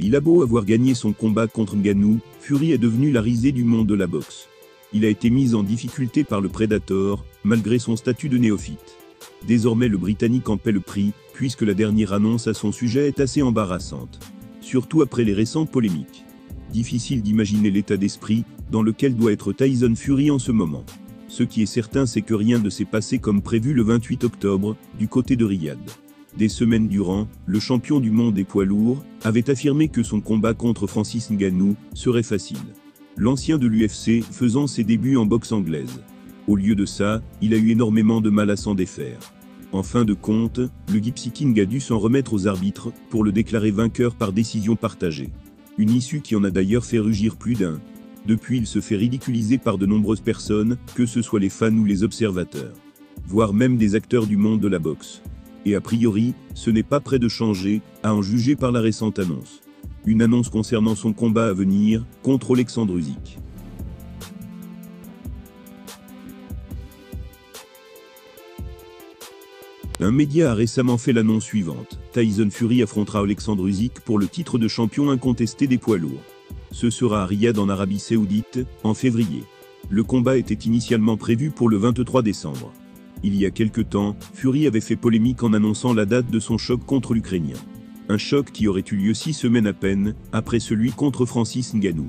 Il a beau avoir gagné son combat contre Ngannou, Fury est devenu la risée du monde de la boxe. Il a été mis en difficulté par le Predator, malgré son statut de néophyte. Désormais le Britannique en paie le prix, puisque la dernière annonce à son sujet est assez embarrassante. Surtout après les récentes polémiques. Difficile d'imaginer l'état d'esprit dans lequel doit être Tyson Fury en ce moment. Ce qui est certain, c'est que rien ne s'est passé comme prévu le 28 octobre, du côté de Riyad. Des semaines durant, le champion du monde des poids lourds avait affirmé que son combat contre Francis Ngannou serait facile. L'ancien de l'UFC faisant ses débuts en boxe anglaise. Au lieu de ça, il a eu énormément de mal à s'en défaire. En fin de compte, le Gypsy King a dû s'en remettre aux arbitres pour le déclarer vainqueur par décision partagée. Une issue qui en a d'ailleurs fait rugir plus d'un. Depuis, il se fait ridiculiser par de nombreuses personnes, que ce soit les fans ou les observateurs. Voire même des acteurs du monde de la boxe. Et a priori, ce n'est pas près de changer, à en juger par la récente annonce. Une annonce concernant son combat à venir, contre Oleksandr Usyk. Un média a récemment fait l'annonce suivante. Tyson Fury affrontera Oleksandr Usyk pour le titre de champion incontesté des poids lourds. Ce sera à Riyad en Arabie Saoudite, en février. Le combat était initialement prévu pour le 23 décembre. Il y a quelque temps, Fury avait fait polémique en annonçant la date de son choc contre l'Ukrainien. Un choc qui aurait eu lieu 6 semaines à peine, après celui contre Francis Ngannou.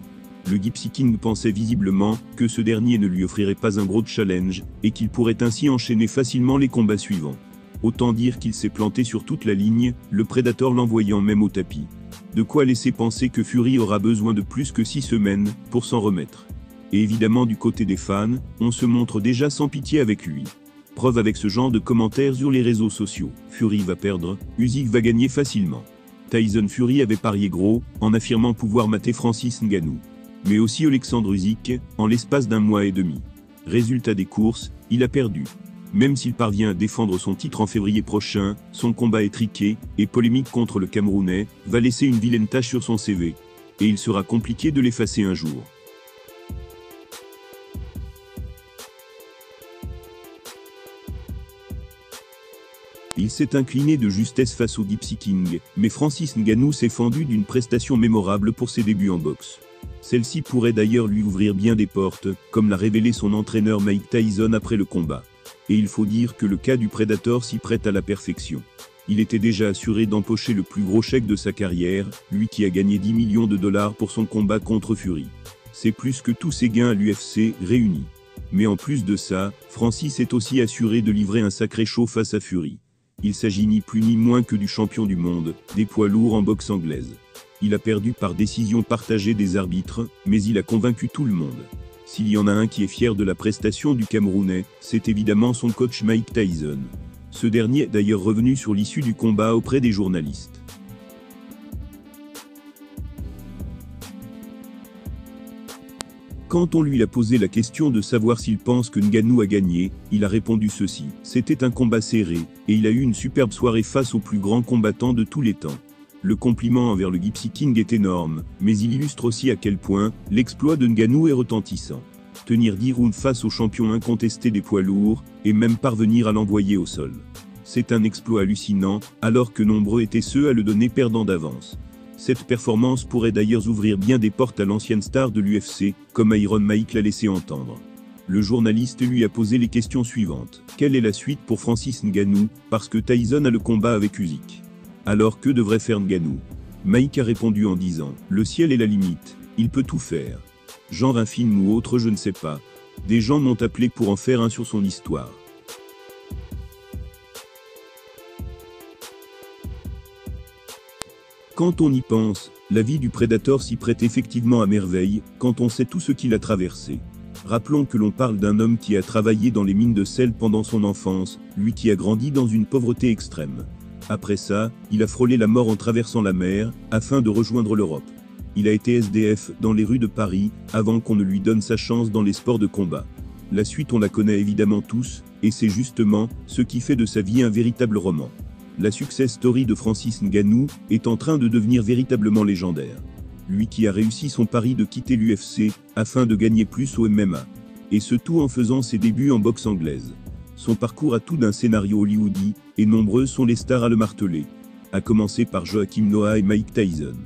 Le Gypsy King pensait visiblement que ce dernier ne lui offrirait pas un gros challenge, et qu'il pourrait ainsi enchaîner facilement les combats suivants. Autant dire qu'il s'est planté sur toute la ligne, le Predator l'envoyant même au tapis. De quoi laisser penser que Fury aura besoin de plus que 6 semaines pour s'en remettre. Et évidemment du côté des fans, on se montre déjà sans pitié avec lui. Preuve avec ce genre de commentaires sur les réseaux sociaux. Fury va perdre, Usyk va gagner facilement. Tyson Fury avait parié gros, en affirmant pouvoir mater Francis Ngannou. Mais aussi Oleksandr Usyk, en l'espace d'un mois et demi. Résultat des courses, il a perdu. Même s'il parvient à défendre son titre en février prochain, son combat étriqué et polémique contre le Camerounais va laisser une vilaine tache sur son CV. Et il sera compliqué de l'effacer un jour. Il s'est incliné de justesse face au Gypsy King, mais Francis Ngannou s'est fendu d'une prestation mémorable pour ses débuts en boxe. Celle-ci pourrait d'ailleurs lui ouvrir bien des portes, comme l'a révélé son entraîneur Mike Tyson après le combat. Et il faut dire que le cas du Predator s'y prête à la perfection. Il était déjà assuré d'empocher le plus gros chèque de sa carrière, lui qui a gagné 10 millions de dollars pour son combat contre Fury. C'est plus que tous ses gains à l'UFC réunis. Mais en plus de ça, Francis est aussi assuré de livrer un sacré show face à Fury. Il s'agit ni plus ni moins que du champion du monde, des poids lourds en boxe anglaise. Il a perdu par décision partagée des arbitres, mais il a convaincu tout le monde. S'il y en a un qui est fier de la prestation du Camerounais, c'est évidemment son coach Mike Tyson. Ce dernier est d'ailleurs revenu sur l'issue du combat auprès des journalistes. Quand on lui a posé la question de savoir s'il pense que Ngannou a gagné, il a répondu ceci. C'était un combat serré, et il a eu une superbe soirée face au plus grand combattant de tous les temps. Le compliment envers le Gypsy King est énorme, mais il illustre aussi à quel point l'exploit de Ngannou est retentissant. Tenir 10 rounds face au champion incontesté des poids lourds, et même parvenir à l'envoyer au sol. C'est un exploit hallucinant, alors que nombreux étaient ceux à le donner perdant d'avance. Cette performance pourrait d'ailleurs ouvrir bien des portes à l'ancienne star de l'UFC, comme Iron Mike l'a laissé entendre. Le journaliste lui a posé les questions suivantes. Quelle est la suite pour Francis Ngannou, parce que Tyson a le combat avec Usyk? Alors que devrait faire Ngannou? Mike a répondu en disant, le ciel est la limite, il peut tout faire. Genre un film ou autre, je ne sais pas. Des gens m'ont appelé pour en faire un sur son histoire. Quand on y pense, la vie du Predator s'y prête effectivement à merveille, quand on sait tout ce qu'il a traversé. Rappelons que l'on parle d'un homme qui a travaillé dans les mines de sel pendant son enfance, lui qui a grandi dans une pauvreté extrême. Après ça, il a frôlé la mort en traversant la mer, afin de rejoindre l'Europe. Il a été SDF dans les rues de Paris, avant qu'on ne lui donne sa chance dans les sports de combat. La suite on la connaît évidemment tous, et c'est justement ce qui fait de sa vie un véritable roman. La success story de Francis Ngannou est en train de devenir véritablement légendaire. Lui qui a réussi son pari de quitter l'UFC, afin de gagner plus au MMA. Et ce tout en faisant ses débuts en boxe anglaise. Son parcours a tout d'un scénario hollywoodien, et nombreux sont les stars à le marteler. À commencer par Joakim Noah et Mike Tyson.